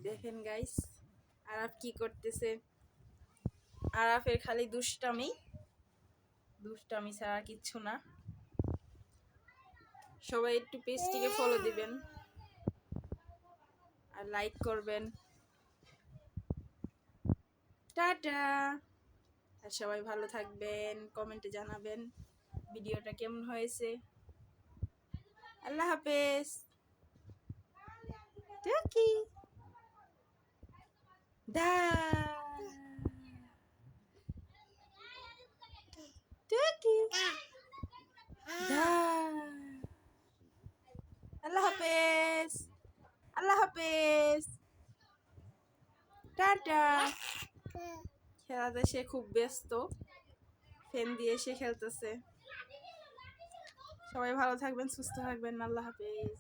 দেখেন গাইস, আরাফ কি করতেছে। আরাফের খালি দুষ্টামি ছাড়া কিচ্ছু না। সবাই একটু পেজটিকে ফলো দিবেন আর লাইক করবেন। টাটা। আর সবাই ভালো থাকবেন, কমেন্টে জানাবেন ভিডিওটা কেমন হয়েছে। আল্লাহ হাফেজ। টুকি দা টুকি দা। আল্লাহ হাফেজ। আল্লাহ হাফেজ। টাটা। খেলাতে সে খুব ব্যস্ত, ফ্যান দিয়ে সে খেলতেছে। সবাই ভালো থাকবেন, সুস্থ থাকবেন। আল্লাহ হাফেজ।